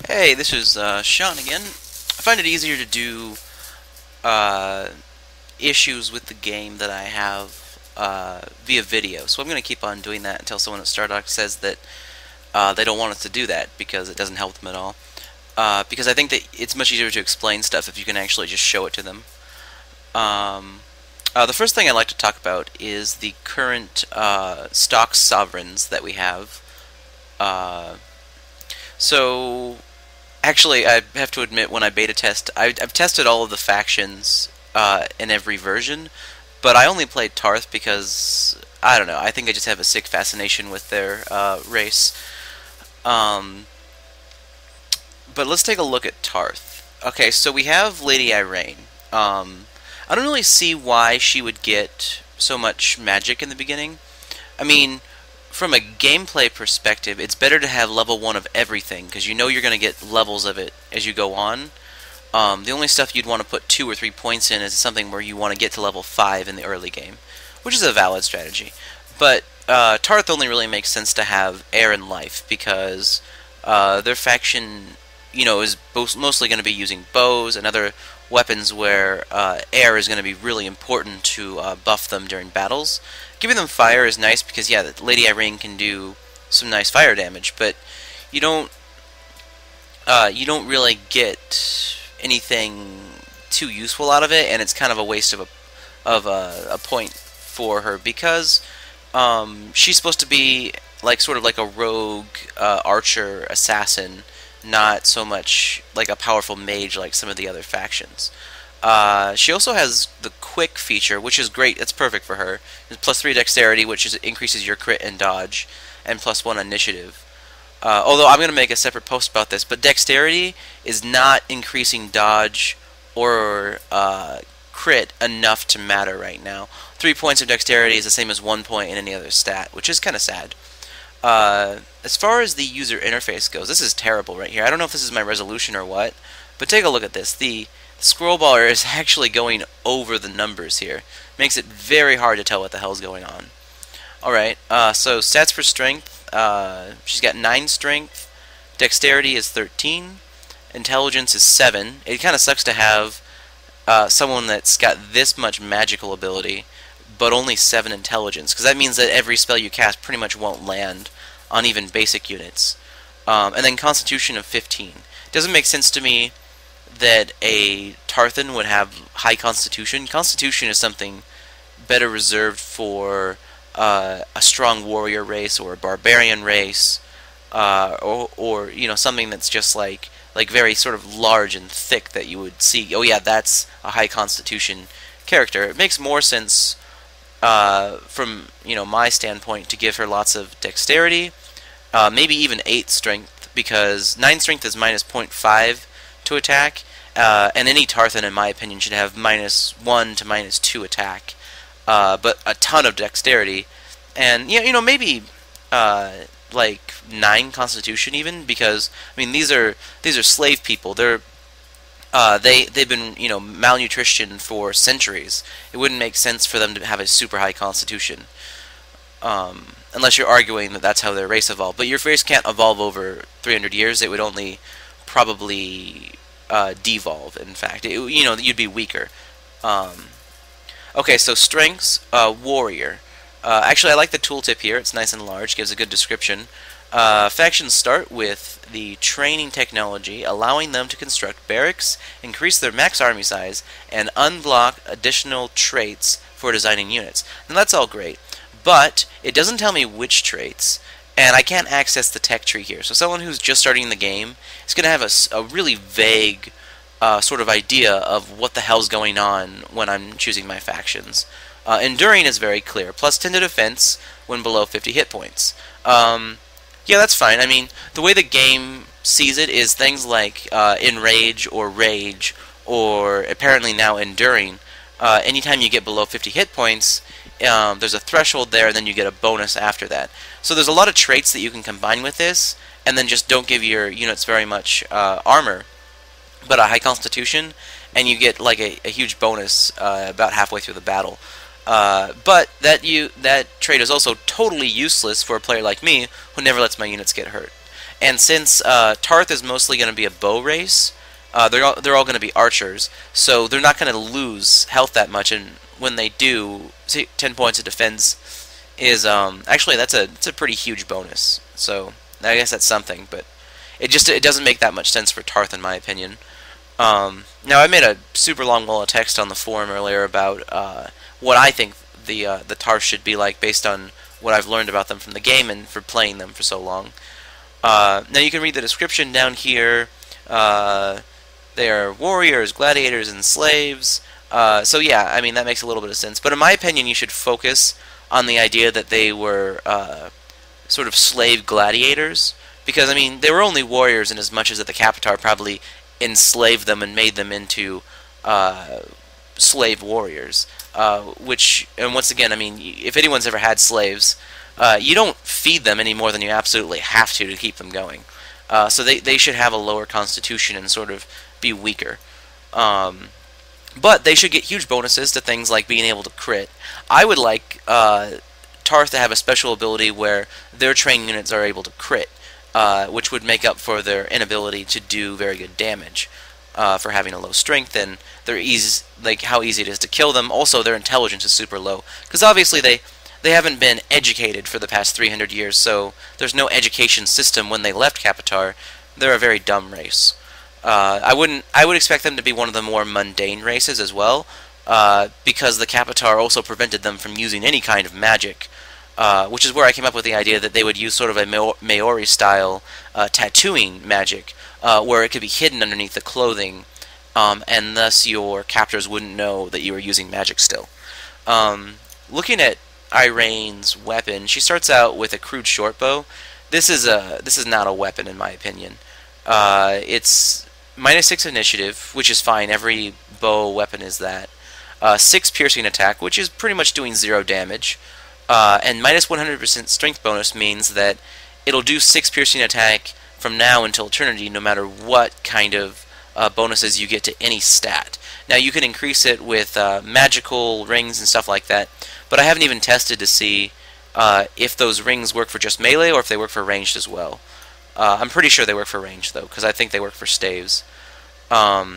Hey, this is Sean again. I find it easier to do uh, issues with the game that I have via video, so I'm going to keep on doing that until someone at Stardock says that they don't want us to do that because it doesn't help them at all. Because I think that it's much easier to explain stuff if you can actually just show it to them. Um, the first thing I'd like to talk about is the current stock sovereigns that we have. Uh, so Actually, I have to admit, when I beta test, I've tested all of the factions in every version, but I only played Tarth because, I don't know, I think I just have a sick fascination with their race. Um, but let's take a look at Tarth. Okay, so we have Lady Irene. I don't really see why she would get so much magic in the beginning. I mean, from a gameplay perspective, it's better to have level 1 of everything, because you know you're going to get levels of it as you go on. The only stuff you'd want to put 2 or 3 points in is something where you want to get to level 5 in the early game, which is a valid strategy. But Tarth only really makes sense to have air and life, because their faction, is mostly going to be using bows and other weapons where air is going to be really important to buff them during battles. Giving them fire is nice because, yeah, Lady Irene can do some nice fire damage, but you don't really get anything too useful out of it, and it's kind of a waste of a point for her because she's supposed to be like sort of like a rogue archer assassin, not so much like a powerful mage like some of the other factions. She also has the quick feature, which is great. It's perfect for her. It's +3 dexterity, which increases your crit and dodge, and +1 initiative. Although I'm going to make a separate post about this, but dexterity is not increasing dodge or crit enough to matter right now. 3 points of dexterity is the same as 1 point in any other stat, which is kind of sad. As far as the user interface goes, this is terrible right here. I don't know if this is my resolution or what, but take a look at this. The scroll bar is actually going over the numbers here. Makes it very hard to tell what the hell's going on. Alright, so stats for strength. She's got 9 strength. Dexterity is 13. Intelligence is 7. It kind of sucks to have someone that's got this much magical ability, but only 7 intelligence, because that means that every spell you cast pretty much won't land on even basic units. And then Constitution of 15. Doesn't make sense to me that a Tarthan would have high Constitution. Constitution is something better reserved for a strong warrior race or a barbarian race, or something that's just like very sort of large and thick that you would see. Oh yeah, that's a high Constitution character. It makes more sense from my standpoint to give her lots of dexterity, maybe even 8 strength, because 9 strength is -0.5 to attack, and any Tarthan, in my opinion, should have -1 to -2 attack, but a ton of dexterity, and maybe like 9 Constitution even, because I mean these are slave people. They've been malnutrition for centuries. It wouldn't make sense for them to have a super high Constitution, unless you're arguing that that's how their race evolved. But your race can't evolve over 300 years. It would only probably devolve. In fact, you'd be weaker. Okay, so strengths, warrior. Actually, I like the tooltip here. It's nice and large, gives a good description. Factions start with the training technology, allowing them to construct barracks, increase their max army size, and unblock additional traits for designing units. And that's all great, but it doesn't tell me which traits, and I can't access the tech tree here. So someone who's just starting the game is going to have a really vague sort of idea of what the hell's going on when I'm choosing my factions. Enduring is very clear. +10 to defense when below 50 hit points. Yeah, that's fine. I mean, the way the game sees it is things like Enrage or Rage, or apparently now Enduring. Anytime you get below 50 hit points, there's a threshold there, and then you get a bonus after that. So there's a lot of traits that you can combine with this, and then just don't give your units very much armor, but a high constitution, and you get like a huge bonus about halfway through the battle. But that trait is also totally useless for a player like me who never lets my units get hurt. And since Tarth is mostly going to be a bow race, they're all going to be archers, so they're not going to lose health that much. And when they do, see, 10 points of defense is actually it's a pretty huge bonus. So I guess that's something, but it doesn't make that much sense for Tarth in my opinion. Now I made a super long wall of text on the forum earlier about what I think the Tarth should be like based on what I've learned about them from the game and for playing them for so long. Now you can read the description down here. They are warriors, gladiators, and slaves. So yeah, I mean that makes a little bit of sense. But in my opinion, you should focus on the idea that they were sort of slave gladiators, because I mean they were only warriors in as much as that the Capitar probably enslaved them and made them into slave warriors. Which, and once again, I mean, if anyone's ever had slaves, you don't feed them any more than you absolutely have to keep them going. So they should have a lower constitution and sort of be weaker. But they should get huge bonuses to things like being able to crit. I would like Tarth to have a special ability where their trained units are able to crit, which would make up for their inability to do very good damage for having a low strength, and their ease, like how easy it is to kill them. Also, their intelligence is super low, because obviously they haven't been educated for the past 300 years, so there's no education system when they left Capitar. They're a very dumb race. I would expect them to be one of the more mundane races as well, because the Capitar also prevented them from using any kind of magic, which is where I came up with the idea that they would use sort of a Maori-style tattooing magic, where it could be hidden underneath the clothing, and thus your captors wouldn't know that you were using magic still. Looking at Irene's weapon, she starts out with a crude shortbow. This is not a weapon in my opinion. It's -6 initiative, which is fine. Every bow weapon is that. 6 piercing attack, which is pretty much doing 0 damage. And -100% strength bonus means that it'll do 6 piercing attack from now until eternity, no matter what kind of bonuses you get to any stat. Now you can increase it with magical rings and stuff like that, but I haven't even tested to see if those rings work for just melee or if they work for ranged as well. I'm pretty sure they work for ranged though, because I think they work for staves. So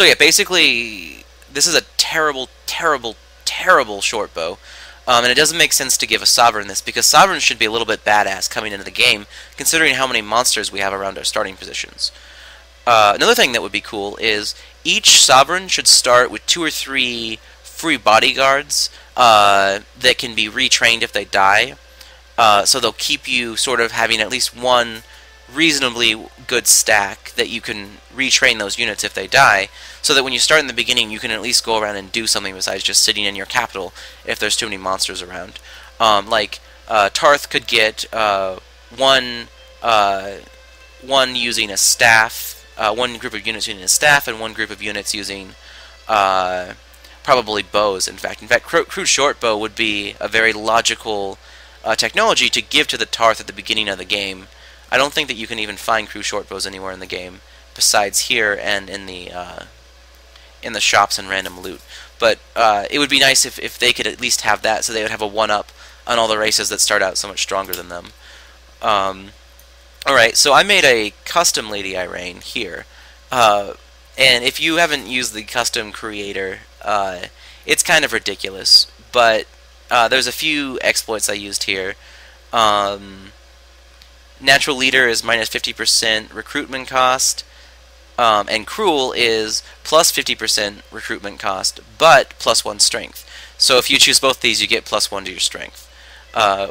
yeah, basically this is a terrible, terrible, terrible short bow. And it doesn't make sense to give a Sovereign this, because Sovereigns should be a little bit badass coming into the game, considering how many monsters we have around our starting positions. Another thing that would be cool is each Sovereign should start with 2 or 3 free bodyguards that can be retrained if they die. So they'll keep you sort of having at least one reasonably good stack that you can retrain those units if they die, so that when you start in the beginning you can at least go around and do something besides just sitting in your capital if there's too many monsters around. Tarth could get one using a staff, one group of units using a staff, and one group of units using probably bows. In fact, crude short bow would be a very logical technology to give to the Tarth at the beginning of the game. I don't think that you can even find crude short bows anywhere in the game besides here and in the shops and random loot. But it would be nice if they could at least have that, so they would have a one-up on all the races that start out so much stronger than them. Alright, so I made a custom Lady Irene here. And if you haven't used the custom creator, it's kind of ridiculous. But there's a few exploits I used here. Natural Leader is -50% recruitment cost. And Cruel is plus 50% recruitment cost, but +1 strength. So if you choose both these, you get +1 to your strength,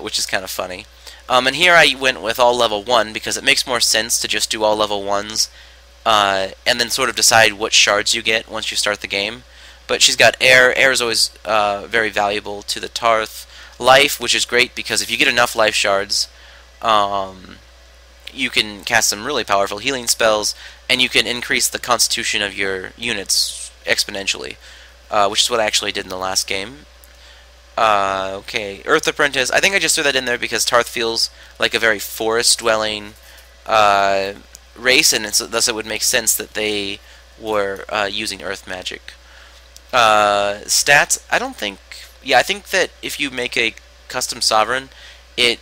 which is kind of funny. And here I went with all level 1 because it makes more sense to just do all level 1s and then sort of decide what shards you get once you start the game. But she's got Air. Air is always very valuable to the Tarth. Life, which is great because if you get enough life shards, you can cast some really powerful healing spells, and you can increase the constitution of your units exponentially, which is what I actually did in the last game. Okay, Earth Apprentice. I think I just threw that in there because Tarth feels like a very forest-dwelling race, and thus it would make sense that they were using Earth magic. Stats, I don't think... Yeah, I think that if you make a custom Sovereign, it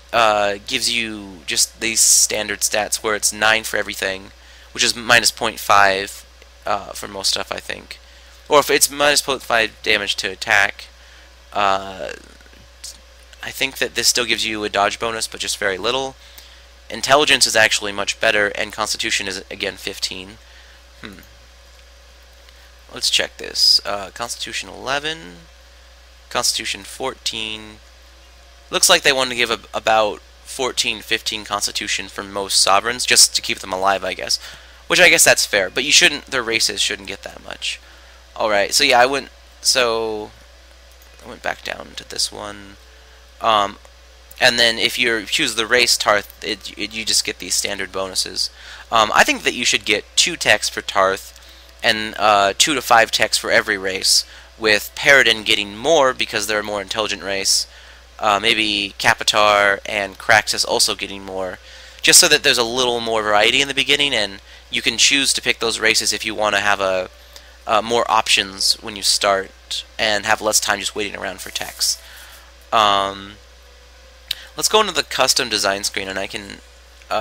gives you just these standard stats where it's 9 for everything, which is minus zero point 0.5 for most stuff, I think. Or if it's minus zero point 0.5 damage to attack, I think that this still gives you a dodge bonus, but just very little. Intelligence is actually much better, and Constitution is, again, 15. Let's check this. Constitution 11, Constitution 14. Looks like they wanted to give about 14, 15 Constitution for most sovereigns, just to keep them alive, I guess. Which I guess that's fair, but you shouldn't, their races shouldn't get that much. Alright, so yeah, I went back down to this one. And then if you choose the race Tarth, you just get these standard bonuses. I think that you should get 2 techs for Tarth, and 2 to 5 techs for every race, with Paradin getting more because they're a more intelligent race. Maybe Capitar and Craxus also getting more, just so that there's a little more variety in the beginning, and you can choose to pick those races if you want to have more options when you start and have less time just waiting around for techs. Let's go into the custom design screen, and I can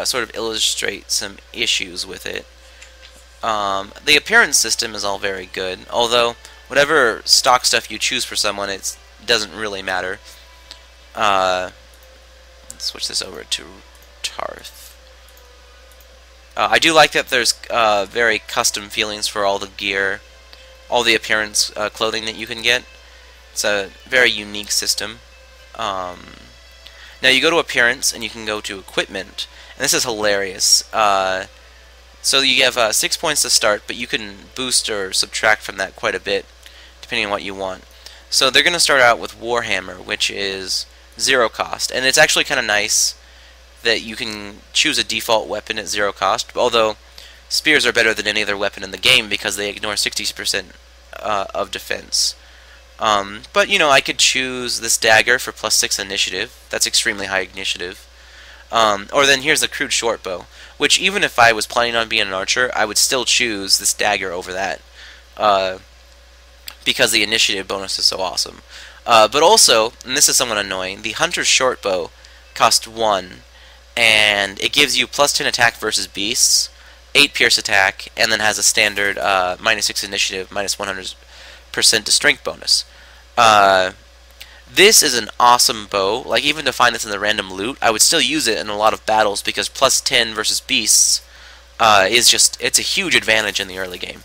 sort of illustrate some issues with it. The appearance system is all very good, although whatever stock stuff you choose for someone, it doesn't really matter. Let's switch this over to Tarth. I do like that there's very custom feelings for all the gear, all the appearance clothing that you can get. It's a very unique system. Now you go to appearance, and you can go to equipment, and this is hilarious. So you have 6 points to start, but you can boost or subtract from that quite a bit, depending on what you want. So they're going to start out with Warhammer, which is 0 cost, and it's actually kind of nice that you can choose a default weapon at 0 cost, although spears are better than any other weapon in the game because they ignore 60% of defense. But, you know, I could choose this dagger for +6 initiative. That's extremely high initiative. Or then here's the crude short bow, which even if I was planning on being an archer, I would still choose this dagger over that, because the initiative bonus is so awesome. But also, and this is somewhat annoying, the hunter's short bow costs 1, and it gives you +10 attack versus beasts, 8 pierce attack, and then has a standard -6 initiative, -100% to strength bonus. This is an awesome bow. Like, even to find this in the random loot, I would still use it in a lot of battles because +10 versus beasts is just, it's a huge advantage in the early game.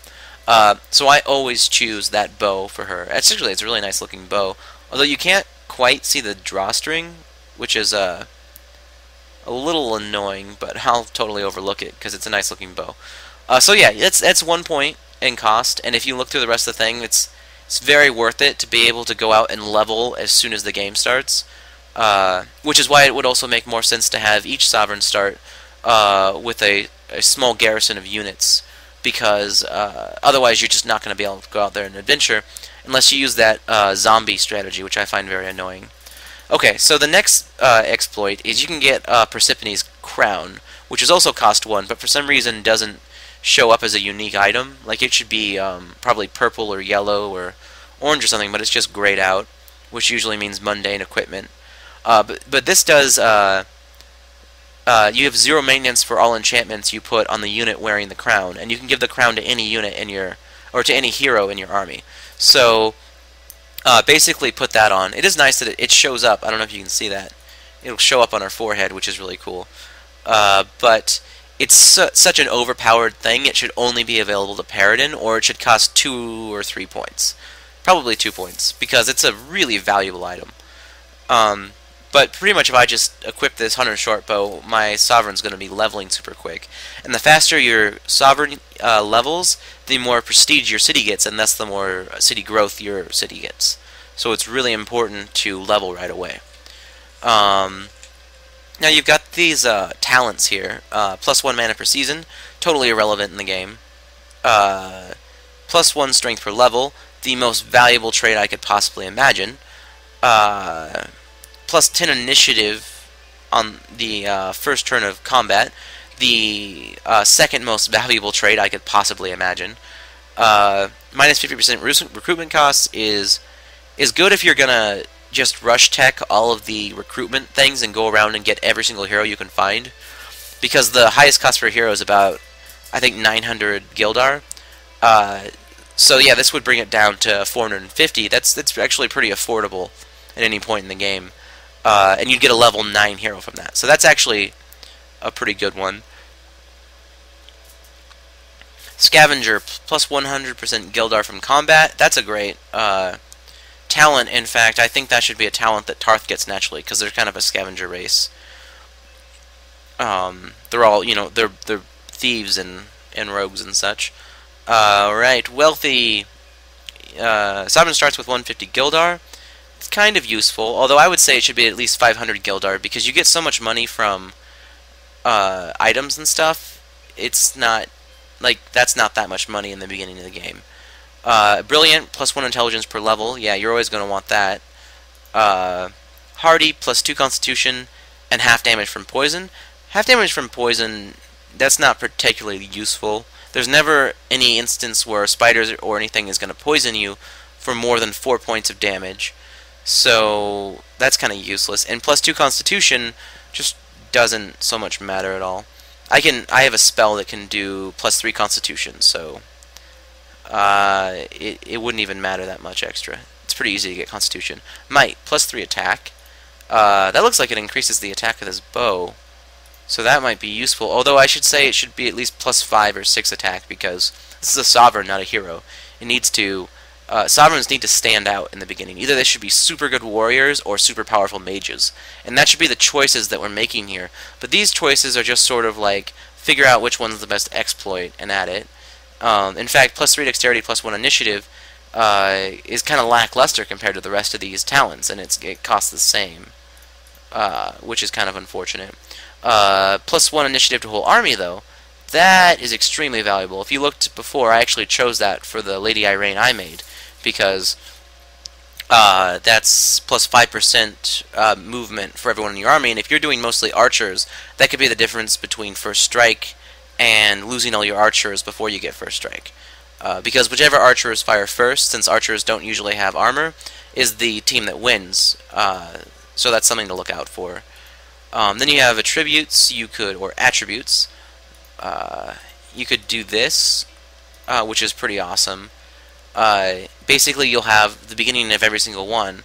So I always choose that bow for her. It's a really nice looking bow, although you can't quite see the drawstring, which is a little annoying, but I'll totally overlook it because it's a nice looking bow. So yeah, that's 1 point in cost, and if you look through the rest of the thing, it's very worth it to be able to go out and level as soon as the game starts, which is why it would also make more sense to have each sovereign start with a small garrison of units, because otherwise you're just not going to be able to go out there and adventure unless you use that zombie strategy, which I find very annoying. Okay, so the next exploit is you can get Persephone's crown, which is also cost 1, but for some reason doesn't show up as a unique item. Like, it should be probably purple or yellow or orange or something, but it's just grayed out, which usually means mundane equipment. But this does, you have 0 maintenance for all enchantments you put on the unit wearing the crown, and you can give the crown to any unit in your, or to any hero in your army. So basically put that on. It is nice that it shows up. I don't know if you can see that. It'll show up on our forehead, which is really cool. But it's such an overpowered thing, it should only be available to Paradin, or it should cost 2 or 3 points. Probably 2 points, because it's a really valuable item. But pretty much if I just equip this Hunter short bow, my sovereign's going to be leveling super quick. And the faster your sovereign levels, the more prestige your city gets, and thus the more city growth your city gets. So it's really important to level right away. Now you've got these talents here, +1 mana per season, totally irrelevant in the game. +1 strength per level, the most valuable trait I could possibly imagine. +10 initiative on the first turn of combat, the second most valuable trait I could possibly imagine. -50% recruitment costs is good if you're gonna just rush tech all of the recruitment things and go around and get every single hero you can find, because the highest cost for a hero is about, I think, 900 Gildar. So yeah, this would bring it down to 450. That's actually pretty affordable at any point in the game, and you'd get a level 9 hero from that. So that's actually a pretty good one. Scavenger, plus 100% Gildar from combat. That's a great talent. In fact, I think that should be a talent that Tarth gets naturally, because they're kind of a scavenger race. They're all, you know, they're thieves and rogues and such. Right, wealthy. Sovereign starts with 150 Gildar. It's kind of useful, although I would say it should be at least 500 Gildar, because you get so much money from items and stuff. It's not, like, that's not that much money in the beginning of the game. Brilliant, plus 1 intelligence per level. Yeah, you're always going to want that. Hardy, plus 2 constitution, and half damage from poison. Half damage from poison, that's not particularly useful. There's never any instance where spiders or anything is going to poison you for more than 4 points of damage. So that's kind of useless. And plus 2 constitution just doesn't so much matter at all. I have a spell that can do plus 3 constitution, so it wouldn't even matter that much extra. It's pretty easy to get constitution. Might, plus 3 attack. That looks like it increases the attack of this bow, so that might be useful. Although I should say it should be at least plus 5 or 6 attack, because this is a sovereign, not a hero. It needs to... sovereigns need to stand out in the beginning. Either they should be super good warriors or super powerful mages. And that should be the choices that we're making here. But these choices are just sort of like, figure out which one's the best exploit and add it. In fact, plus 3 dexterity, plus 1 initiative is kind of lackluster compared to the rest of these talents, and it costs the same, which is kind of unfortunate. Plus 1 initiative to whole army, though, that is extremely valuable. If you looked before, I actually chose that for the Lady Irene I made, because that's plus 5% movement for everyone in your army, and if you're doing mostly archers, that could be the difference between first strike and losing all your archers before you get first strike. Because whichever archers fire first, since archers don't usually have armor, is the team that wins. So that's something to look out for. Then you have attributes, or attributes. You could do this, which is pretty awesome. Basically, you'll have the beginning of every single one,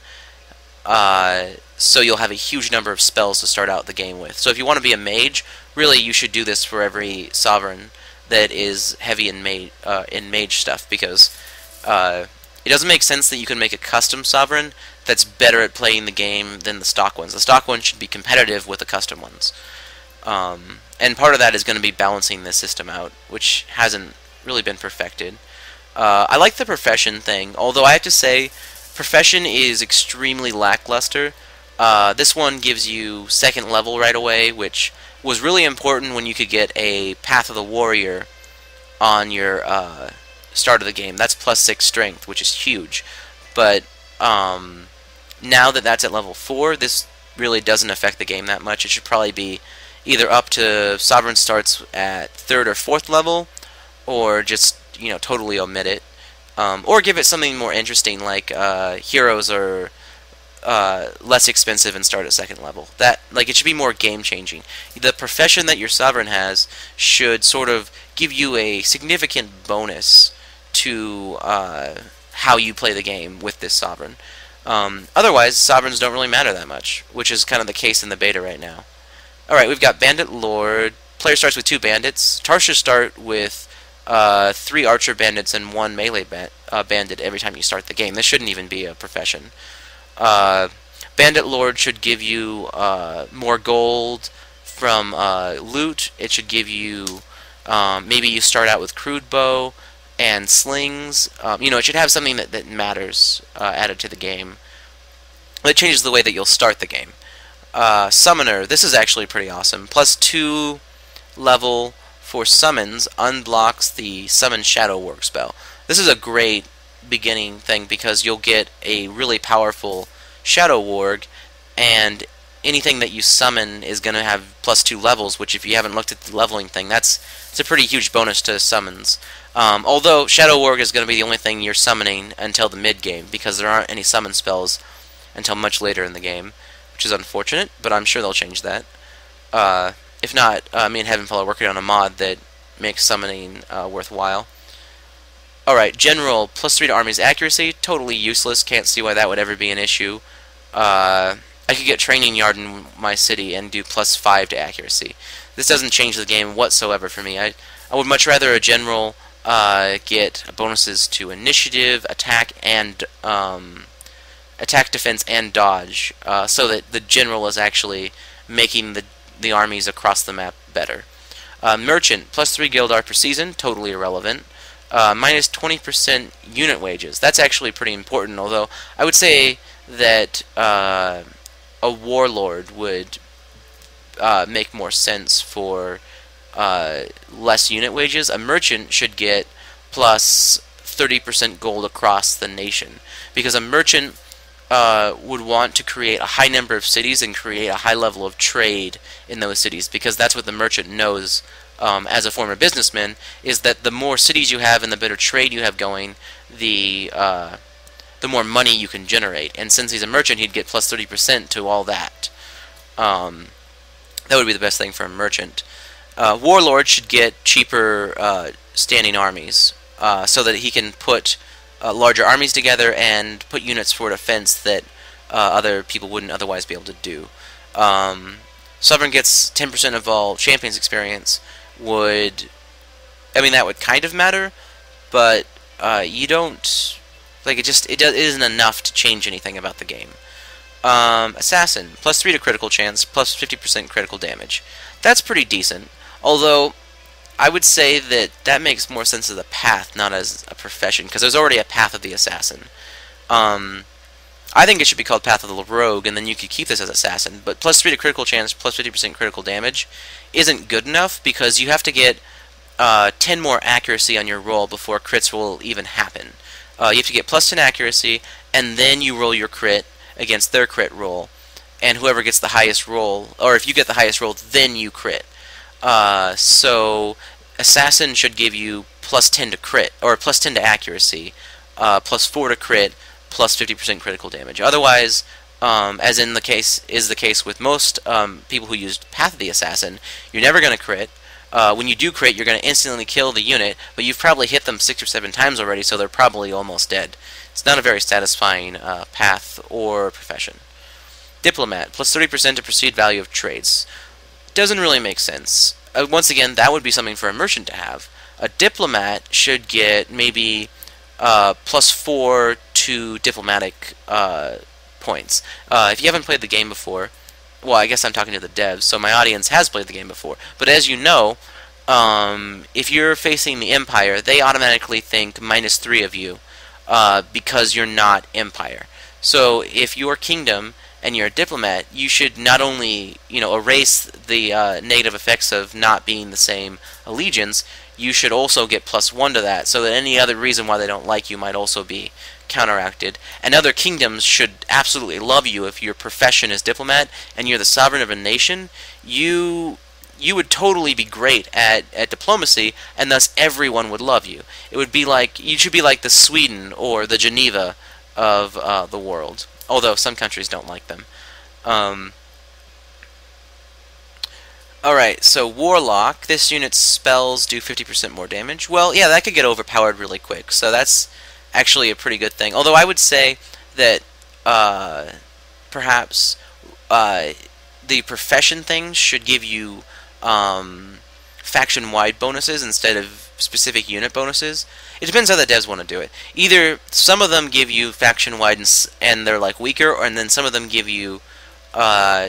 so you'll have a huge number of spells to start out the game with. So if you want to be a mage, really you should do this for every sovereign that is heavy in mage stuff, because it doesn't make sense that you can make a custom sovereign that's better at playing the game than the stock ones. The stock ones should be competitive with the custom ones. And part of that is going to be balancing this system out, which hasn't really been perfected. I like the profession thing, although I have to say, profession is extremely lackluster. This one gives you 2nd level right away, which was really important when you could get a Path of the Warrior on your start of the game. That's plus 6 strength, which is huge. But now that that's at level 4, this really doesn't affect the game that much. It should probably be either up to Sovereign starts at 3rd or 4th level, or just, you know, totally omit it. Or give it something more interesting, like heroes are less expensive and start at 2nd level. That, like, it should be more game-changing. The profession that your sovereign has should sort of give you a significant bonus to how you play the game with this sovereign. Otherwise, sovereigns don't really matter that much, which is kind of the case in the beta right now. Alright, we've got Bandit Lord. Player starts with 2 bandits. Tar should start with 3 archer bandits and 1 melee bandit every time you start the game. This shouldn't even be a profession. Bandit Lord should give you more gold from loot. It should give you, maybe you start out with crude bow and slings. You know, it should have something that matters added to the game. It changes the way that you'll start the game. Summoner, this is actually pretty awesome. Plus 2 level for summons unblocks the Summon Shadow Work spell. This is a great beginning thing, because you'll get a really powerful Shadow Warg, and anything that you summon is going to have plus 2 levels, which, if you haven't looked at the leveling thing, it's a pretty huge bonus to summons. Although Shadow Warg is going to be the only thing you're summoning until the mid-game, because there aren't any summon spells until much later in the game, which is unfortunate, but I'm sure they'll change that. If not, me and Heavenfall are working on a mod that makes summoning worthwhile. Alright, General, +3 to Army's accuracy, totally useless, can't see why that would ever be an issue. I could get Training Yard in my city and do +5 to accuracy. This doesn't change the game whatsoever for me. I would much rather a General get bonuses to initiative, attack, and attack, defense, and dodge, so that the General is actually making the armies across the map better. Merchant, +3 Guildar per season, totally irrelevant. Minus 20% unit wages. That's actually pretty important, although I would say that a warlord would make more sense for less unit wages. A merchant should get plus 30% gold across the nation, because a merchant would want to create a high number of cities and create a high level of trade in those cities, because that's what the merchant knows as a former businessman, is that the more cities you have and the better trade you have going, the more money you can generate. And since he's a merchant, he'd get plus 30% to all that. That would be the best thing for a merchant. Warlord should get cheaper standing armies, so that he can put larger armies together and put units for defense that other people wouldn't otherwise be able to do. Sovereign gets 10% of all champions experience. That would kind of matter, but you don't, like, it isn't enough to change anything about the game. Assassin, +3 to critical chance, plus 50% critical damage. That's pretty decent, although I would say that makes more sense as a path, not as a profession, because there's already a path of the assassin. I think it should be called Path of the Rogue, and then you could keep this as assassin, but +3 to critical chance, plus 50% critical damage isn't good enough, because you have to get 10 more accuracy on your roll before crits will even happen. You have to get +10 accuracy, and then you roll your crit against their crit roll, and whoever gets the highest roll, or if you get the highest roll, then you crit. So assassin should give you +10 to crit, or +10 to accuracy, +4 to crit, plus 50% critical damage. Otherwise, as is the case with most people who used Path of the Assassin, you're never going to crit. When you do crit, you're going to instantly kill the unit, but you've probably hit them 6 or 7 times already, so they're probably almost dead. It's not a very satisfying path or profession. Diplomat, plus 30% to perceived value of trades. Doesn't really make sense. Once again, that would be something for a merchant to have. A diplomat should get maybe +4 to diplomatic points. If you haven't played the game before, well, I guess I'm talking to the devs, so my audience has played the game before. But as you know, if you're facing the Empire, they automatically think -3 of you because you're not Empire. So if you're Kingdom and you're a diplomat, you should not only erase the negative effects of not being the same allegiance, you should also get +1 to that, so that any other reason why they don't like you might also be counteracted. And other kingdoms should absolutely love you if your profession is diplomat and you're the sovereign of a nation. You would totally be great at diplomacy, and thus everyone would love you. It would be like, you should be like the Sweden or the Geneva of the world, although some countries don't like them. Alright, so Warlock, this unit's spells do 50% more damage. Well, yeah, that could get overpowered really quick, so that's actually a pretty good thing. Although I would say that perhaps the profession things should give you faction-wide bonuses instead of specific unit bonuses. It depends how the devs want to do it. Either some of them give you faction-wide and they're like weaker, and then some of them give you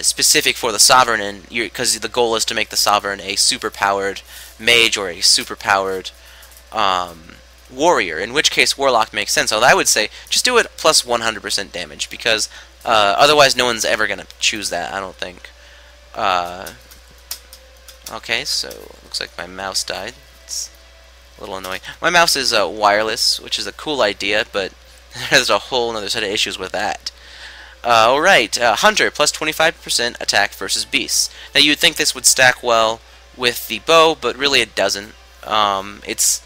specific for the sovereign, and because the goal is to make the sovereign a super-powered mage or a super-powered warrior, in which case Warlock makes sense. Although I would say just do it plus 100% damage, because otherwise no one's ever going to choose that, I don't think. Okay, so looks like my mouse died. It's a little annoying. My mouse is wireless, which is a cool idea, but there's a whole other set of issues with that. Alright, Hunter, plus 25% attack versus beasts. Now you would think this would stack well with the bow, but really it doesn't. It's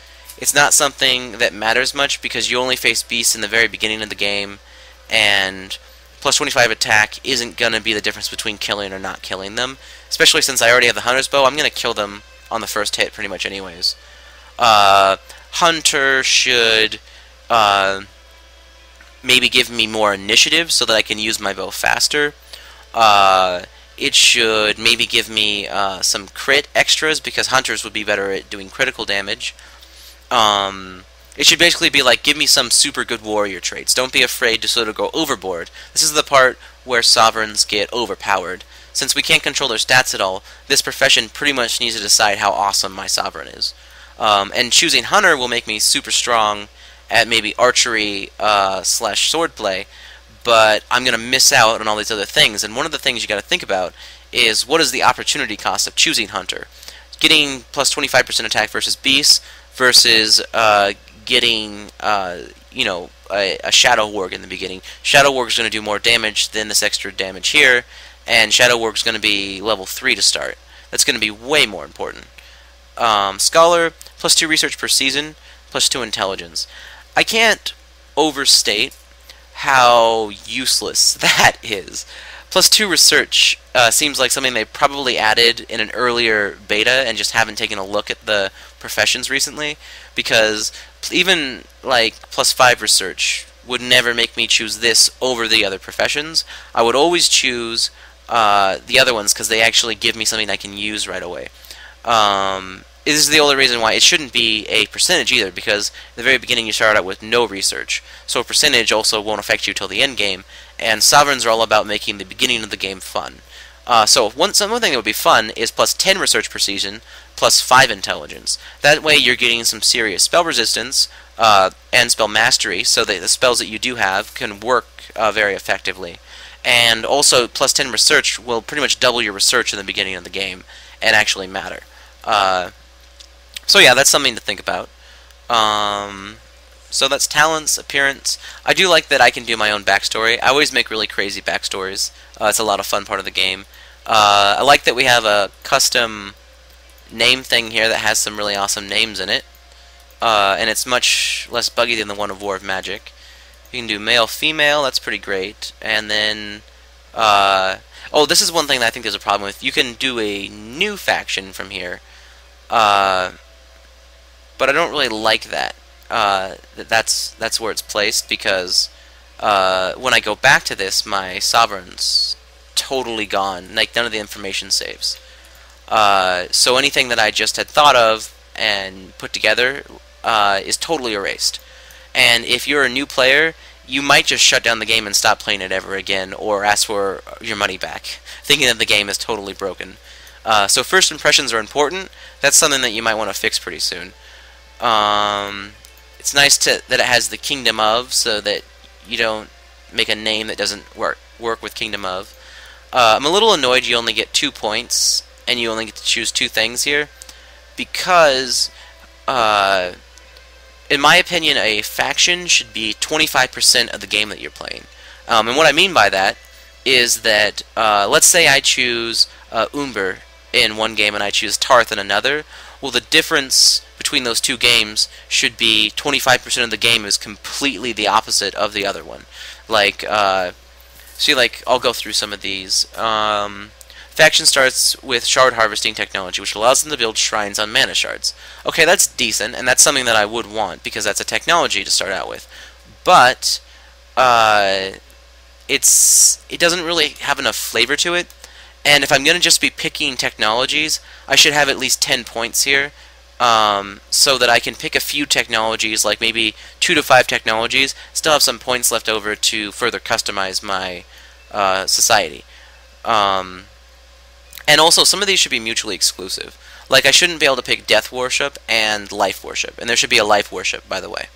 not something that matters much, because you only face beasts in the very beginning of the game, and plus 25 attack isn't going to be the difference between killing or not killing them. Especially since I already have the Hunter's Bow, I'm going to kill them on the first hit pretty much anyways. Hunter should maybe give me more initiative so that I can use my bow faster. It should maybe give me some crit extras because hunters would be better at doing critical damage. It should basically be like, give me some super good warrior traits. Don't be afraid to sort of go overboard. This is the part where sovereigns get overpowered. Since we can't control their stats at all, this profession pretty much needs to decide how awesome my sovereign is. And choosing hunter will make me super strong at maybe archery slash swordplay, but I'm going to miss out on all these other things. And one of the things you got to think about is, what is the opportunity cost of choosing hunter? Getting plus 25% attack versus beasts versus getting you know, a Shadow Warg in the beginning. Shadow Warg is going to do more damage than this extra damage here, and Shadow Warg is going to be level 3 to start. That's going to be way more important. Scholar, plus 2 research per season, plus 2 intelligence. I can't overstate how useless that is. Plus 2 research seems like something they probably added in an earlier beta and just haven't taken a look at the professions recently, because even like plus 5 research would never make me choose this over the other professions. I would always choose the other ones because they actually give me something I can use right away. This is the only reason why it shouldn't be a percentage either, because at the very beginning you start out with no research. So a percentage also won't affect you till the end game, and sovereigns are all about making the beginning of the game fun. So one thing that would be fun is plus 10 research per season, plus 5 intelligence. That way you're getting some serious spell resistance and spell mastery, so that the spells that you do have can work very effectively. And also plus 10 research will pretty much double your research in the beginning of the game and actually matter. So yeah, that's something to think about. So that's talents, appearance. I do like that I can do my own backstory. I always make really crazy backstories. It's a lot of fun part of the game. I like that we have a custom name thing here that has some really awesome names in it. And it's much less buggy than the one of War of Magic. You can do male, female, that's pretty great. And then, oh, this is one thing that I think there's a problem with. You can do a new faction from here. But I don't really like that. That's where it's placed, because when I go back to this, my sovereign's totally gone. Like, none of the information saves. So anything that I just had thought of and put together is totally erased. And if you're a new player, you might just shut down the game and stop playing it ever again, or ask for your money back, thinking that the game is totally broken. So first impressions are important. That's something that you might want to fix pretty soon. It's nice that it has the Kingdom of, so that you don't make a name that doesn't work with Kingdom of. I'm a little annoyed you only get 2 points, and you only get to choose 2 things here, because, in my opinion, a faction should be 25% of the game that you're playing. And what I mean by that is that, let's say I choose Umber in one game and I choose Tarth in another. Well, the difference between those 2 games should be 25% of the game is completely the opposite of the other one. Like, see, like, I'll go through some of these. Faction starts with shard harvesting technology, which allows them to build shrines on mana shards. Okay, that's decent, and that's something that I would want, because that's a technology to start out with. But, it doesn't really have enough flavor to it. And if I'm going to just be picking technologies, I should have at least 10 points here, so that I can pick a few technologies, like maybe 2 to 5 technologies, still have some points left over to further customize my society. And also, some of these should be mutually exclusive. Like, I shouldn't be able to pick Death Worship and Life Worship, and there should be a Life Worship, by the way.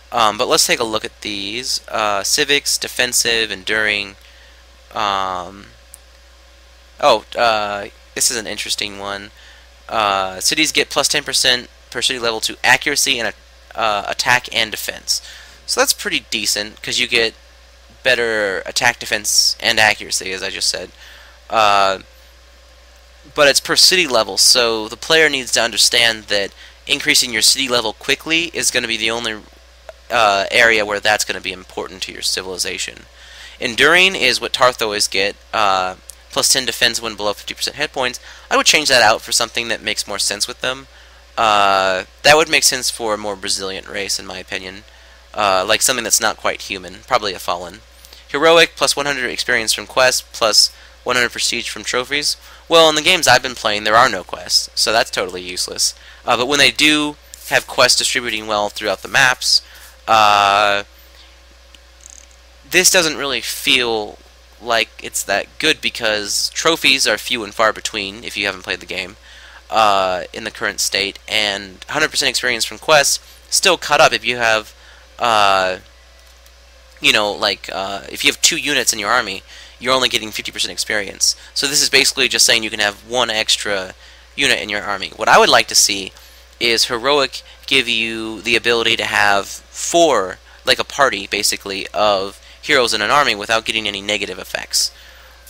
But let's take a look at these. Civics, Defensive, Enduring. This is an interesting one. Cities get plus 10% per city level to accuracy and attack and defense. So that's pretty decent, because you get better attack, defense, and accuracy, as I just said. But it's per city level, so the player needs to understand that increasing your city level quickly is going to be the only area where that's going to be important to your civilization. Enduring is what Tarth always get, plus 10 defense when below 50% hit points. I would change that out for something that makes more sense with them. That would make sense for a more resilient race, in my opinion. Like something that's not quite human, probably a Fallen. Heroic, plus 100 experience from quests, plus 100 prestige from trophies. Well, in the games I've been playing, there are no quests, so that's totally useless. But when they do have quests distributing well throughout the maps, this doesn't really feel like it's that good because trophies are few and far between if you haven't played the game in the current state, and 100% experience from quests still cut up if you have, if you have 2 units in your army, you're only getting 50% experience. So this is basically just saying you can have 1 extra unit in your army. What I would like to see is Heroic give you the ability to have 4, like a party, basically, of heroes in an army without getting any negative effects.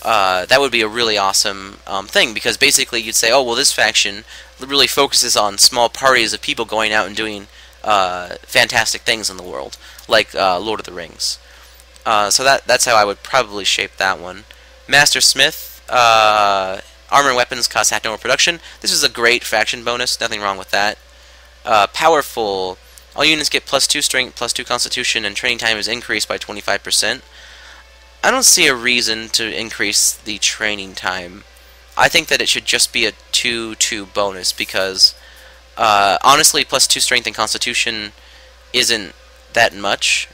That would be a really awesome thing, because basically you'd say, oh, well, this faction really focuses on small parties of people going out and doing fantastic things in the world, like Lord of the Rings. So that's how I would probably shape that one. Master Smith, armor and weapons cost half normal production. This is a great faction bonus, nothing wrong with that. Powerful, all units get plus 2 strength, plus 2 constitution, and training time is increased by 25%. I don't see a reason to increase the training time. I think that it should just be a 2-2 bonus, because honestly, plus 2 strength and constitution isn't that much,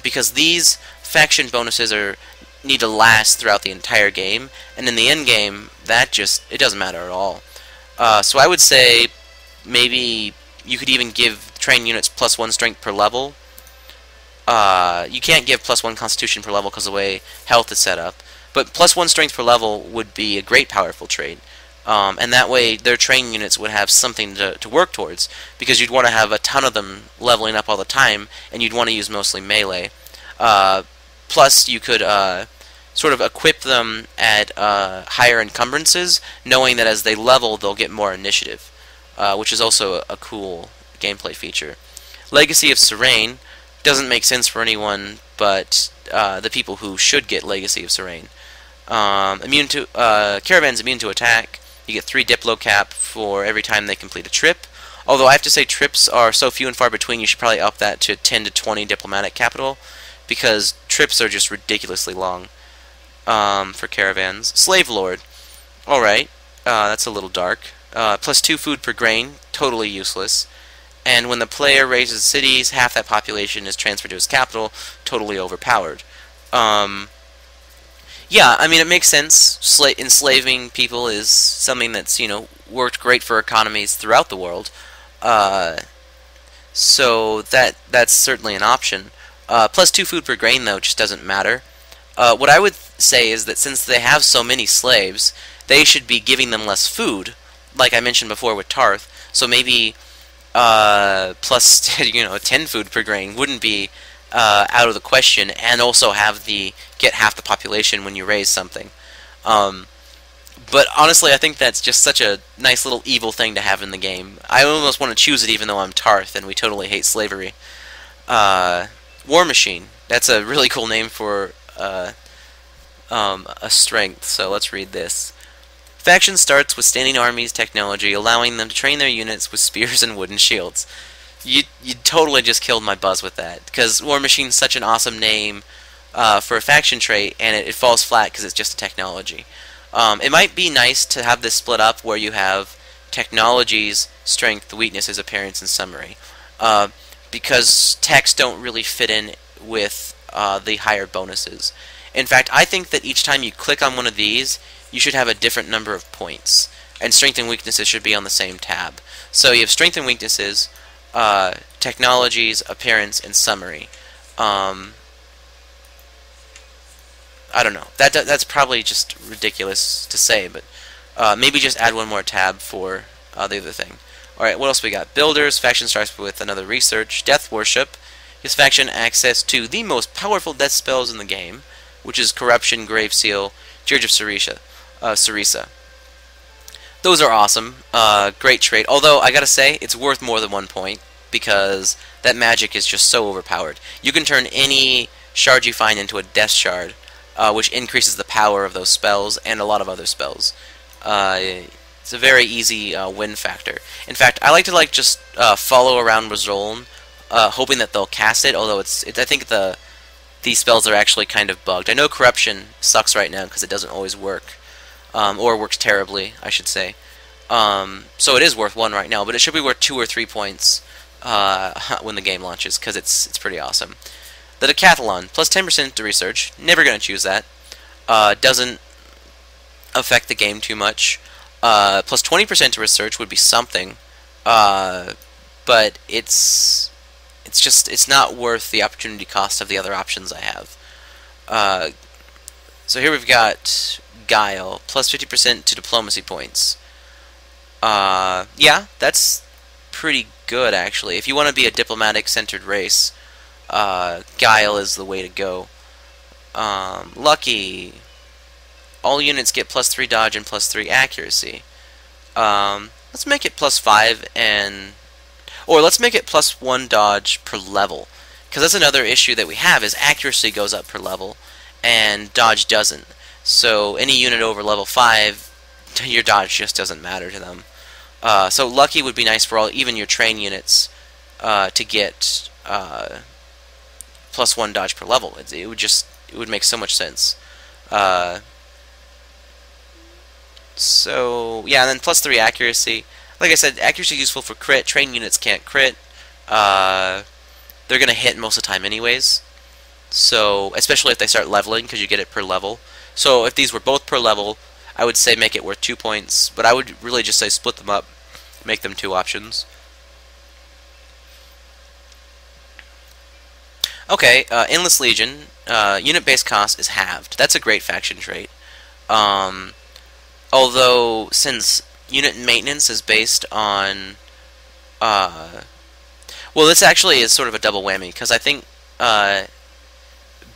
because these faction bonuses need to last throughout the entire game, and in the end game, it doesn't matter at all. So I would say maybe you could even give train units plus 1 strength per level. You can't give plus 1 constitution per level because of the way health is set up, but plus 1 strength per level would be a great powerful trait. And that way their training units would have something to work towards, because you'd want to have a ton of them leveling up all the time, and you'd want to use mostly melee. Plus you could sort of equip them at higher encumbrances, knowing that as they level they'll get more initiative, which is also a cool gameplay feature. Legacy of Serene doesn't make sense for anyone but the people who should get Legacy of Serene. Caravans immune to attack. You get 3 Diplo cap for every time they complete a trip. Although I have to say trips are so few and far between, you should probably up that to 10 to 20 diplomatic capital, because trips are just ridiculously long for caravans. Slave Lord. Alright, that's a little dark. Plus 2 food per grain, totally useless. And when the player raises cities, half that population is transferred to his capital, totally overpowered. Yeah, I mean, it makes sense. Enslaving people is something that's, worked great for economies throughout the world. So that's certainly an option. Plus 2 food per grain, though, just doesn't matter. What I would say is that since they have so many slaves, they should be giving them less food, like I mentioned before with Tarth. So maybe plus 10 food per grain wouldn't be out of the question, and also get half the population when you raise something. But honestly, I think that's just such a nice little evil thing to have in the game. I almost want to choose it even though I'm Tarth and we totally hate slavery. War Machine. That's a really cool name for a strength, so let's read this. Faction starts with standing armies technology, allowing them to train their units with spears and wooden shields. You totally just killed my buzz with that, because War Machine's such an awesome name for a faction trait, and it falls flat because it's just a technology. It might be nice to have this split up where you have technologies, strength, weaknesses, appearance, and summary, because techs don't really fit in with the higher bonuses. In fact, I think that each time you click on one of these, you should have a different number of points, and strength and weaknesses should be on the same tab. So you have strength and weaknesses, technologies, appearance, and summary. I don't know. That's probably just ridiculous to say, but maybe just add one more tab for the other thing. Alright, what else we got? Builders. Faction starts with another research. Death Worship. Gives faction access to the most powerful death spells in the game, which is Corruption, Grave Seal, Dirge of Cerisa. Those are awesome. Great trait. Although, I gotta say, it's worth more than 1 point, because that magic is just so overpowered. You can turn any shard you find into a Death Shard, which increases the power of those spells and a lot of other spells. It's a very easy win factor. In fact, I like to just follow around Rizoln, hoping that they'll cast it. Although I think these spells are actually kind of bugged. I know Corruption sucks right now because it doesn't always work, or works terribly, I should say. So it is worth 1 right now, but it should be worth 2 or 3 points when the game launches, because it's pretty awesome. The Decathlon, plus 10% to research. Never going to choose that. Doesn't affect the game too much. Plus 20% to research would be something, but it's not worth the opportunity cost of the other options I have. So here we've got Guile, plus 50% to diplomacy points. Yeah, that's pretty good, actually. If you want to be a diplomatic-centered race, Guile is the way to go. Lucky. All units get plus 3 dodge and plus 3 accuracy. Let's make it plus 5 or let's make it plus 1 dodge per level. Because that's another issue that we have, is accuracy goes up per level and dodge doesn't. So any unit over level 5, your dodge just doesn't matter to them. So Lucky would be nice for even your train units to get plus 1 dodge per level. It would make so much sense. So yeah, and then plus 3 accuracy. Like I said, accuracy is useful for crit. Train units can't crit. They're gonna hit most of the time anyways. So especially if they start leveling, because you get it per level. So if these were both per level, I would say make it worth 2 points. But I would really just say split them up, make them 2 options. Okay, Endless Legion. Unit-based cost is halved. That's a great faction trait. Although, since unit maintenance is based on... well, this actually is sort of a double whammy, because I think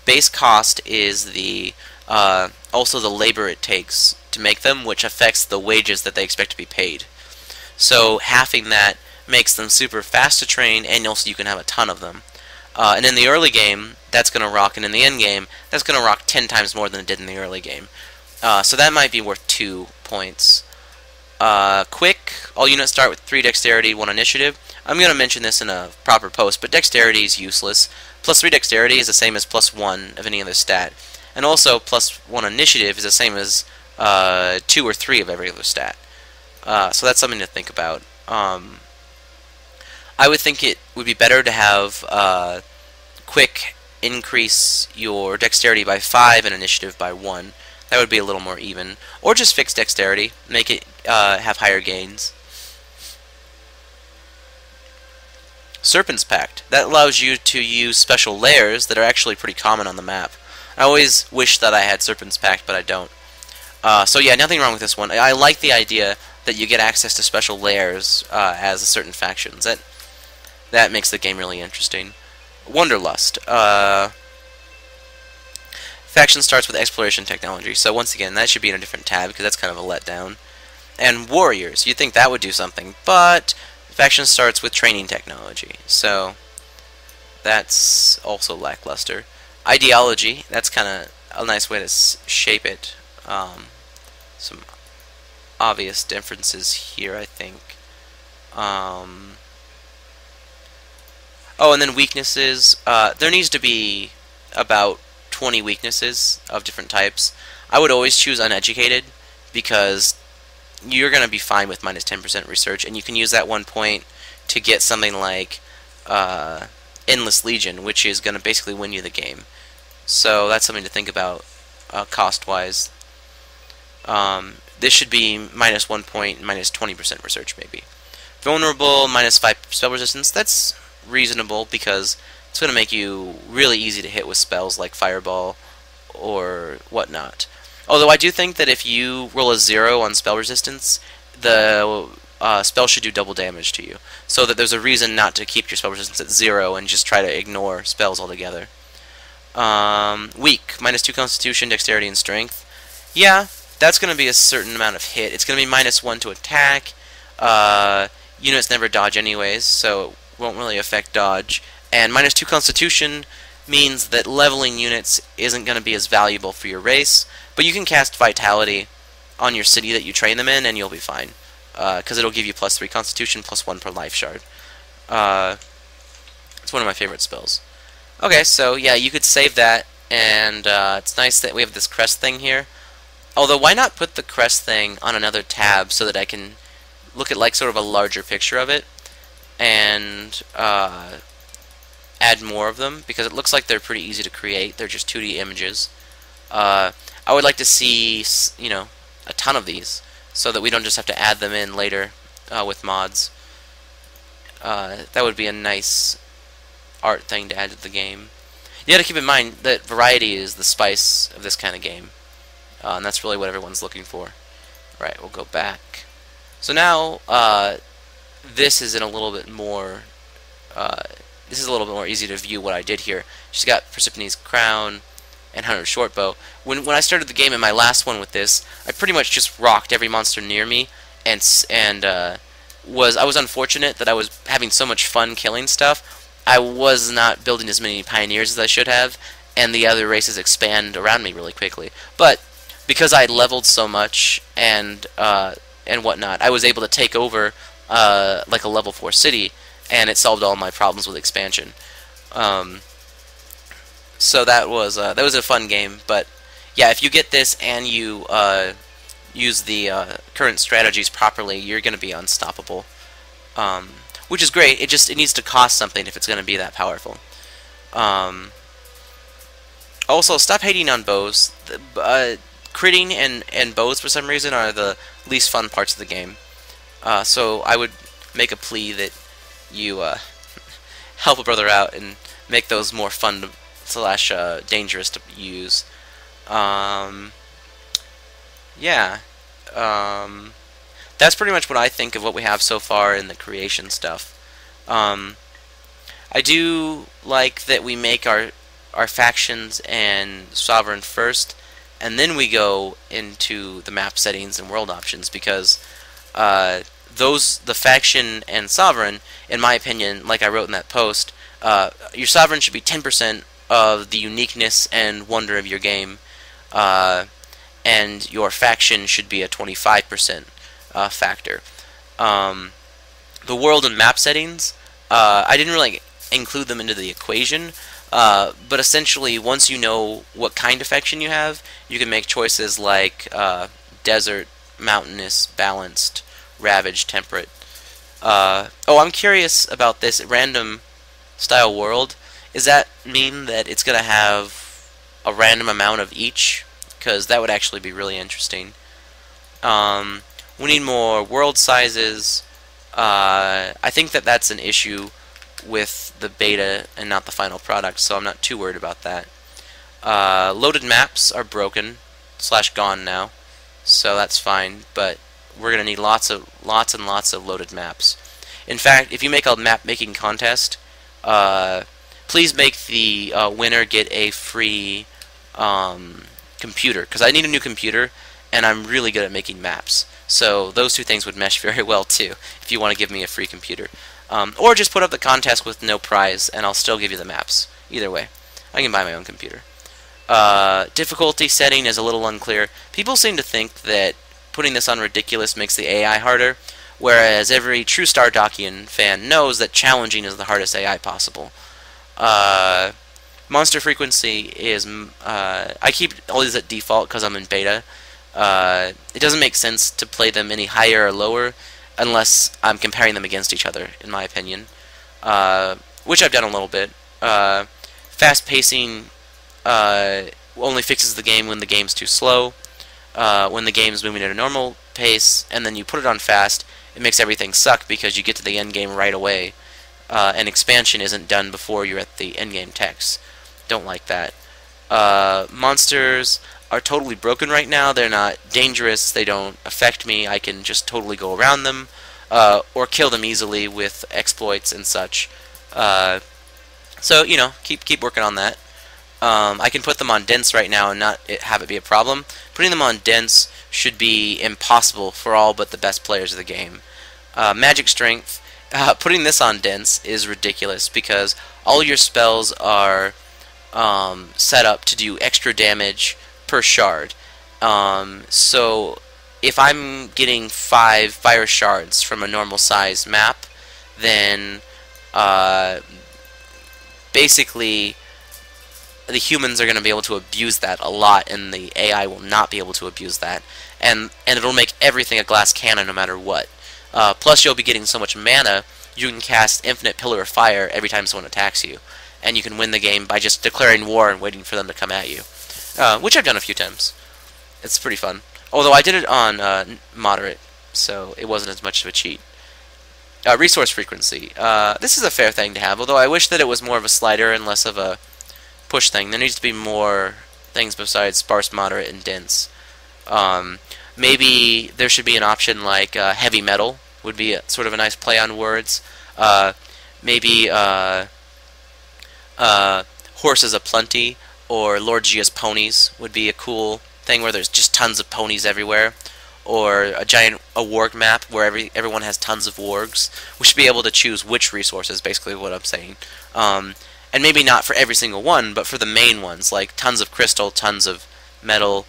base cost is the also the labor it takes to make them, which affects the wages that they expect to be paid. So halving that makes them super fast to train, and also you can have a ton of them. And in the early game, that's going to rock, and in the end game, that's going to rock 10 times more than it did in the early game. So that might be worth 2 points. Quick, all units start with 3 dexterity, 1 initiative. I'm going to mention this in a proper post, but dexterity is useless. Plus 3 dexterity is the same as plus 1 of any other stat. And also, plus 1 initiative is the same as 2 or 3 of every other stat. So that's something to think about. I would think it would be better to have Quick increase your dexterity by 5 and initiative by 1. That would be a little more even. Or just fix dexterity, make it have higher gains. Serpent's Pact. That allows you to use special layers that are actually pretty common on the map. I always wish that I had Serpent's Pact, but I don't. So yeah, nothing wrong with this one. I like the idea that you get access to special layers as certain factions. That makes the game really interesting. Wanderlust. Faction starts with exploration technology, so once again, that should be in a different tab, because that's kind of a letdown. And warriors, you'd think that would do something, but faction starts with training technology, so that's also lackluster. Ideology, that's kind of a nice way to shape it. Some obvious differences here, I think. Oh, and then weaknesses. There needs to be about 20 weaknesses of different types. I would always choose uneducated, because you're going to be fine with minus 10% research, and you can use that 1 point to get something like Endless Legion, which is going to basically win you the game. So that's something to think about cost-wise. This should be minus 1 point, minus 20% research, maybe. Vulnerable, minus 5 spell resistance. That's reasonable, because it's going to make you really easy to hit with spells like Fireball or whatnot. Although I do think that if you roll a 0 on spell resistance, the spell should do double damage to you. So that there's a reason not to keep your spell resistance at 0 and just try to ignore spells altogether. Weak, minus 2 constitution, dexterity, and strength. Yeah, that's going to be a certain amount of hit. It's going to be minus 1 to attack. Units never dodge anyways, so it won't really affect dodge. And minus 2 constitution means that leveling units isn't going to be as valuable for your race, but you can cast Vitality on your city that you train them in, and you'll be fine, because it'll give you +3 Constitution, +1 per life shard. It's one of my favorite spells. Okay, so yeah, you could save that, and it's nice that we have this crest thing here. Although, why not put the crest thing on another tab so that I can look at like sort of a larger picture of it, and add more of them, because it looks like they're pretty easy to create. They're just 2D images. I would like to see, you know, a ton of these, so that we don't just have to add them in later with mods. That would be a nice art thing to add to the game. You gotta keep in mind that variety is the spice of this kind of game, and that's really what everyone's looking for. Right, we'll go back. So now this is in a little bit more. This is a little bit more easy to view what I did here. She's got Persephone's crown and Hunter's shortbow. When I started the game in my last one with this, I pretty much just rocked every monster near me, and I was unfortunate that I was having so much fun killing stuff. I was not building as many pioneers as I should have, and the other races expand around me really quickly. But because I leveled so much and whatnot, I was able to take over like a level 4 city, and it solved all my problems with expansion. So that was a fun game. But yeah, if you get this and you use the current strategies properly, you're going to be unstoppable. Which is great. It needs to cost something if it's going to be that powerful. Also, stop hating on bows. Critting and bows for some reason are the least fun parts of the game. So I would make a plea that you help a brother out and make those more fun slash dangerous to use. Yeah. That's pretty much what I think of what we have so far in the creation stuff. I do like that we make our factions and sovereign first, and then we go into the map settings and world options, because the faction and sovereign, in my opinion, like I wrote in that post, your sovereign should be 10% of the uniqueness and wonder of your game, and your faction should be a 25% factor. The world and map settings, I didn't really include them into the equation, but essentially once you know what kind of faction you have, you can make choices like desert, mountainous, balanced, ravaged, temperate. Oh, I'm curious about this random style world. Does that mean that it's going to have a random amount of each? Because that would actually be really interesting. We need more world sizes. I think that that's an issue with the beta and not the final product, so I'm not too worried about that. Loaded maps are broken / gone now, so that's fine, but we're going to need lots and lots of loaded maps. In fact, if you make a map making contest, please make the winner get a free computer, because I need a new computer, and I'm really good at making maps. So those two things would mesh very well too, if you want to give me a free computer. Or just put up the contest with no prize, and I'll still give you the maps. Either way, I can buy my own computer. Difficulty setting is a little unclear. People seem to think that putting this on ridiculous makes the AI harder, whereas every true Stardokian fan knows that challenging is the hardest AI possible. Monster frequency is... I keep all these at default because I'm in beta. It doesn't make sense to play them any higher or lower unless I'm comparing them against each other, in my opinion. Which I've done a little bit. Fast pacing only fixes the game when the game's too slow. When the game's moving at a normal pace, and then you put it on fast, it makes everything suck because you get to the end game right away. And expansion isn't done before you're at the end game text. Don't like that. Monsters are totally broken right now. They're not dangerous. They don't affect me. I can just totally go around them or kill them easily with exploits and such. So, you know, keep working on that. I can put them on dense right now and not have it be a problem. Putting them on dense should be impossible for all but the best players of the game. Magic strength. Putting this on dense is ridiculous because all your spells are set up to do extra damage per shard. So if I'm getting 5 fire shards from a normal sized map, then basically the humans are going to be able to abuse that a lot, and the AI will not be able to abuse that, and it'll make everything a glass cannon no matter what. Plus, you'll be getting so much mana, you can cast Infinite Pillar of Fire every time someone attacks you, and you can win the game by just declaring war and waiting for them to come at you, which I've done a few times. It's pretty fun. Although I did it on moderate, so it wasn't as much of a cheat. Resource frequency. This is a fair thing to have, although I wish that it was more of a slider and less of a push thing. There needs to be more things besides sparse, moderate, and dense. Maybe there should be an option like heavy metal would be sort of a nice play on words. Maybe horses aplenty or Lord Gia's ponies would be a cool thing where there's just tons of ponies everywhere. Or a warg map where everyone has tons of wargs. We should be able to choose which resources, basically what I'm saying. And maybe not for every single one, but for the main ones, like tons of crystal, tons of metal.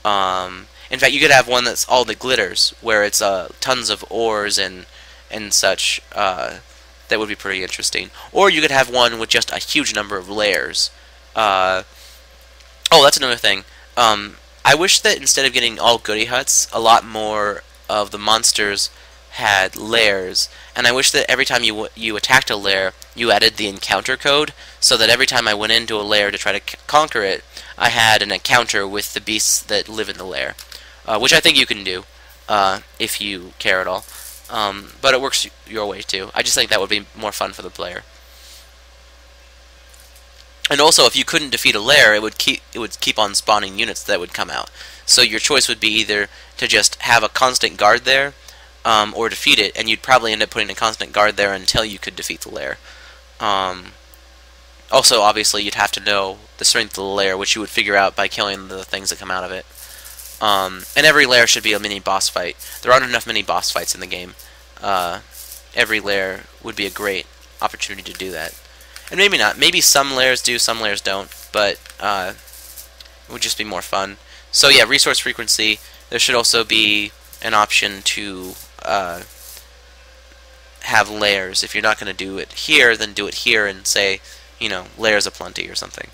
In fact, you could have one that's all the glitters, where it's tons of ores and such. That would be pretty interesting. Or you could have one with just a huge number of layers. Oh, that's another thing. I wish that instead of getting all goody huts, a lot more of the monsters had lairs, and I wish that every time you attacked a lair, you added the encounter code, so that every time I went into a lair to try to conquer it, I had an encounter with the beasts that live in the lair, which I think you can do if you care at all. But it works your way too. I just think that would be more fun for the player. And also, if you couldn't defeat a lair, it would keep on spawning units that would come out. So your choice would be either to just have a constant guard there, or defeat it, and you'd probably end up putting a constant guard there until you could defeat the lair. Also, obviously, you'd have to know the strength of the lair, which you would figure out by killing the things that come out of it. And every lair should be a mini boss fight. There aren't enough mini boss fights in the game. Every lair would be a great opportunity to do that. And maybe not. Maybe some lairs do, some lairs don't, but it would just be more fun. So yeah, resource frequency. There should also be an option to have layers. If you're not going to do it here, then do it here and say, you know, layers aplenty or something.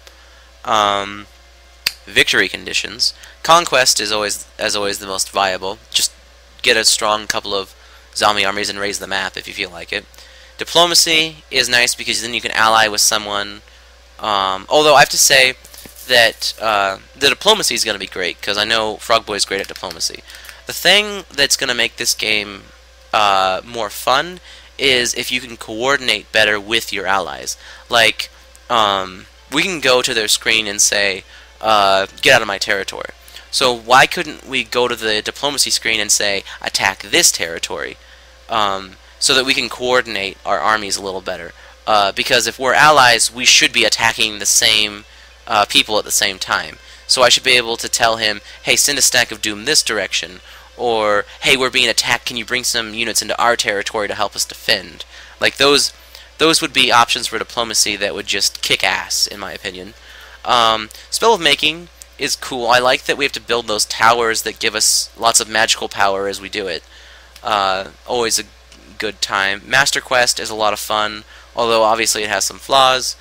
Victory conditions. Conquest is always the most viable. Just get a strong couple of zombie armies and raise the map if you feel like it. Diplomacy is nice because then you can ally with someone. Although I have to say that the diplomacy is going to be great because I know Frog Boy is great at diplomacy. The thing that's going to make this game more fun is if you can coordinate better with your allies. Like, we can go to their screen and say, get out of my territory. So why couldn't we go to the diplomacy screen and say, attack this territory? So that we can coordinate our armies a little better. Because if we're allies, we should be attacking the same people at the same time. So I should be able to tell him, hey, send a stack of doom this direction, or hey, we're being attacked, can you bring some units into our territory to help us defend? Like those would be options for diplomacy that would just kick ass, in my opinion. Spell of Making is cool. I like that we have to build those towers that give us lots of magical power as we do it. Always a good time. Master Quest is a lot of fun, although obviously it has some flaws,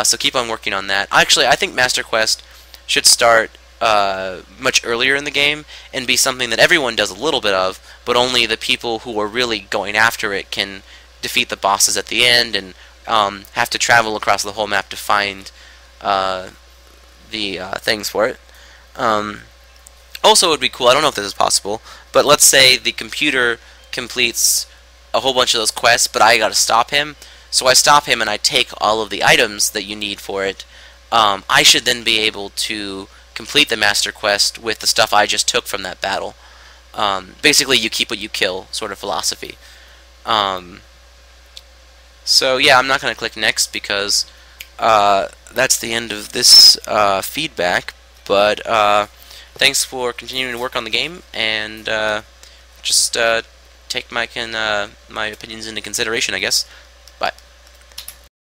so keep on working on that. Actually, I think Master Quest should start much earlier in the game and be something that everyone does a little bit of, but only the people who are really going after it can defeat the bosses at the end and have to travel across the whole map to find the things for it. Also, it would be cool, I don't know if this is possible, but let's say the computer completes a whole bunch of those quests, but I gotta stop him. So I stop him and I take all of the items that you need for it. I should then be able to complete the master quest with the stuff I just took from that battle. Basically, you keep what you kill sort of philosophy. So yeah, I'm not going to click next because that's the end of this feedback. But thanks for continuing to work on the game, and just take my opinions into consideration, I guess.